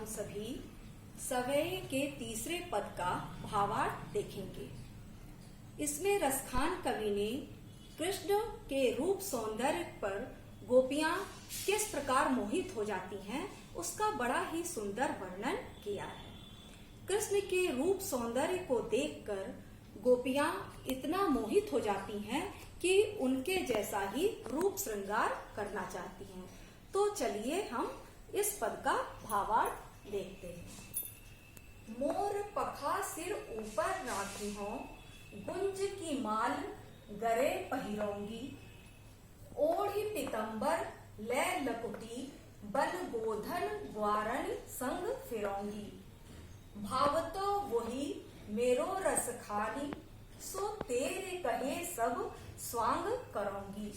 सभी सवैये के तीसरे पद का भावार्थ देखेंगे। इसमें रसखान कवि ने कृष्ण के रूप सौंदर्य पर गोपियां किस प्रकार मोहित हो जाती हैं, उसका बड़ा ही सुंदर वर्णन किया है। कृष्ण के रूप सौंदर्य को देखकर गोपियां इतना मोहित हो जाती हैं कि उनके जैसा ही रूप श्रृंगार करना चाहती हैं। तो चलिए हम इस पद का भावार्थ देखते हैं। मोर पखा सिर ऊपर राखी हो, गुंज की माल गरे पहिरोंगी, ओढ़ी पितंबर ले लकुटी, बन गोधन ग्वारण संग फिरोंगी। भावतो वही मेरो रस खानी, सो तेरे कहे सब स्वांग करोंगी।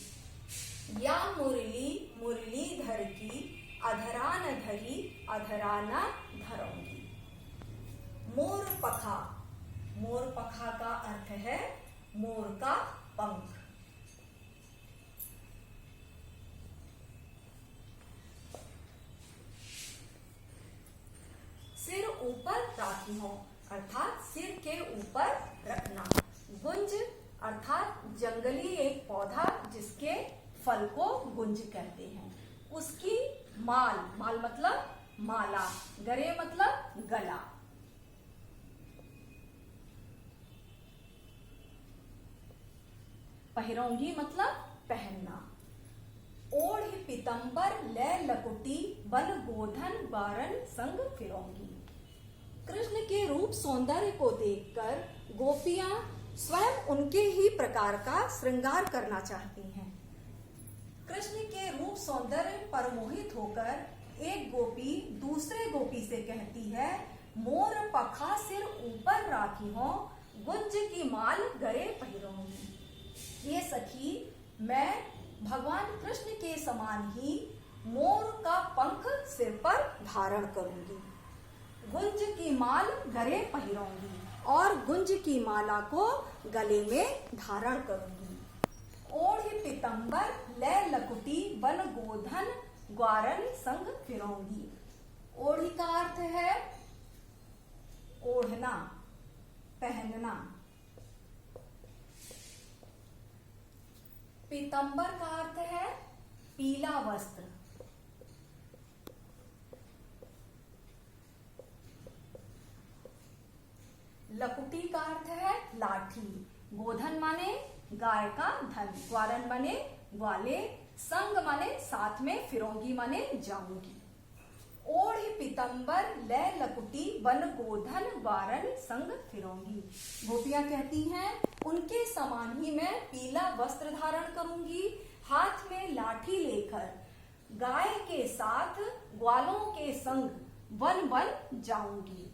या मुरली मुरलीधर की, अधरा न धरी अधरा न धरोंगी। मोर पखा, मोर पखा का अर्थ है मोर का पंख। सिर ऊपर राखी हो अर्थात सिर के ऊपर रखना। गुंज अर्थात जंगली एक पौधा जिसके फल को गुंज कहते हैं, उसकी माल, माल मतलब माला, गरे मतलब गला। पहिरोंगी मतलब पहनना। ओढ़ पितंबर ले लकुटी, बन गोधन बारन संग फिरोंगी। कृष्ण के रूप सौंदर्य को देखकर गोपियां स्वयं उनके ही प्रकार का श्रृंगार करना चाहती हैं। कृष्ण के रूप सौंदर्य पर मोहित होकर एक गोपी दूसरे गोपी से कहती है, मोर पखा सिर ऊपर राखी हो, गुंज की माल गरे पहिरोंगी। ये सखी, मैं भगवान कृष्ण के समान ही मोर का पंख सिर पर धारण करूंगी, गुंज की माल गरे पहिरोंगी और गुंज की माला को गले में धारण करूंगी। ओढ़ पितंबर ले लकुटी, बन गोधन ग्वारन संग फिरोंगी। ओढ़ी का अर्थ है ओढ़ना, पहनना। पीतंबर का अर्थ है पीला वस्त्र। लकुटी का अर्थ है लाठी। गोधन माने गाय का धन, ग्वारन माने ग्वाले, संग माने साथ में, फिरोंगी माने जाऊंगी। ओढ़ पीतंबर ले लकुटी, बन गोधन ग्वारन संग फिरोंगी। गोपियां कहती हैं उनके समान ही मैं पीला वस्त्र धारण करूंगी, हाथ में लाठी लेकर गाय के साथ ग्वालों के संग वन वन जाऊंगी।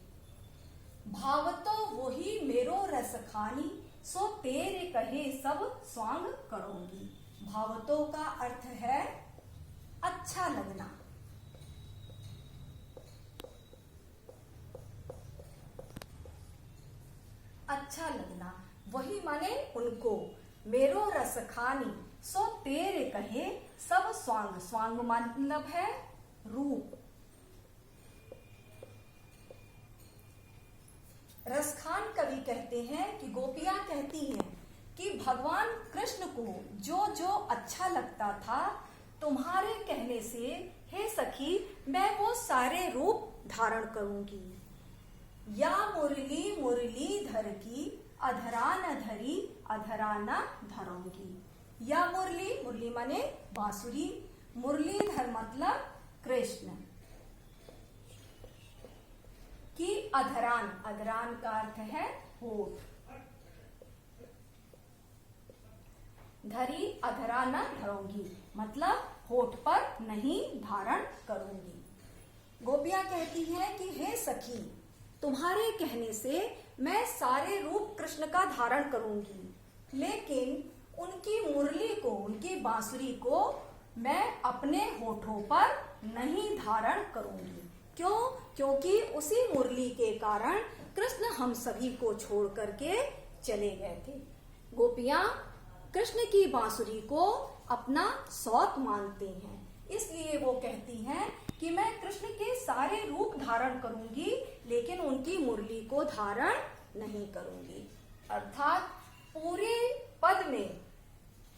भावतो वही मेरो रस खानी, सो तेरे कहे सब स्वांग करोंगी। भावतो का अर्थ है अच्छा लगना। अच्छा लगना, वही माने उनको, मेरो रस खानी, सो तेरे कहे सब स्वांग। स्वांग मतलब है रूप। रसखान कवि कहते हैं कि गोपियां कहती हैं कि भगवान कृष्ण को जो जो अच्छा लगता था, तुम्हारे कहने से हे सखी मैं वो सारे रूप धारण करूंगी। या मुरली मुरलीधर की, अधरा न धरी अधरा न धरोंगी। या मुरली, मुरली माने बांसुरी, मुरलीधर मतलब कृष्ण की अधरान, अधरान का अर्थ है होठ। धरी अधरा न धरोंगी मतलब होठ पर नहीं धारण करूंगी। गोपियां कहती हैं कि हे सखी तुम्हारे कहने से मैं सारे रूप कृष्ण का धारण करूंगी, लेकिन उनकी मुरली को, उनकी बांसुरी को मैं अपने होठों पर नहीं धारण करूंगी। क्यों? क्योंकि उसी मुरली के कारण कृष्ण हम सभी को छोड़ करके चले गए थे। गोपियां कृष्ण की बांसुरी को अपना सौत मानते हैं, इसलिए वो कहती हैं कि मैं कृष्ण के सारे रूप धारण करूंगी लेकिन उनकी मुरली को धारण नहीं करूंगी। अर्थात पूरे पद में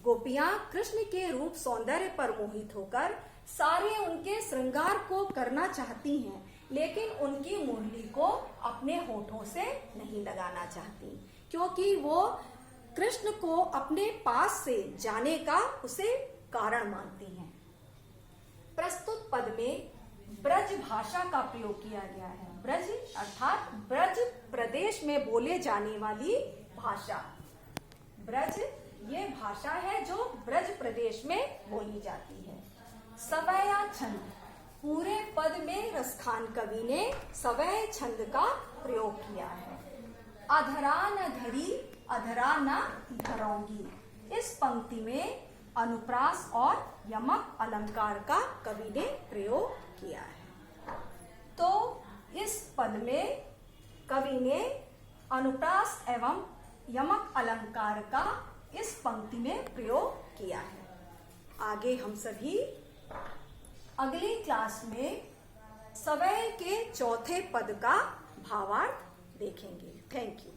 गोपियां कृष्ण के रूप सौंदर्य पर मोहित होकर सारे उनके श्रृंगार को करना चाहती हैं, लेकिन उनकी मुरली को अपने होठों से नहीं लगाना चाहती, क्योंकि वो कृष्ण को अपने पास से जाने का उसे कारण मानती हैं। प्रस्तुत पद में ब्रज भाषा का प्रयोग किया गया है। ब्रज अर्थात ब्रज प्रदेश में बोले जाने वाली भाषा। ब्रज ये भाषा है जो ब्रज प्रदेश में बोली जाती है। सवैया छंद, पूरे पद में रसखान कवि ने सवै छंद का प्रयोग किया है। अधरा न धरी अधरा न धरौंगी, इस पंक्ति में अनुप्रास और यमक अलंकार का कवि ने प्रयोग किया है। तो इस पद में कवि ने अनुप्रास एवं यमक अलंकार का इस पंक्ति में प्रयोग किया है। आगे हम सभी अगली क्लास में सवै के चौथे पद का भावार्थ देखेंगे। Thank you.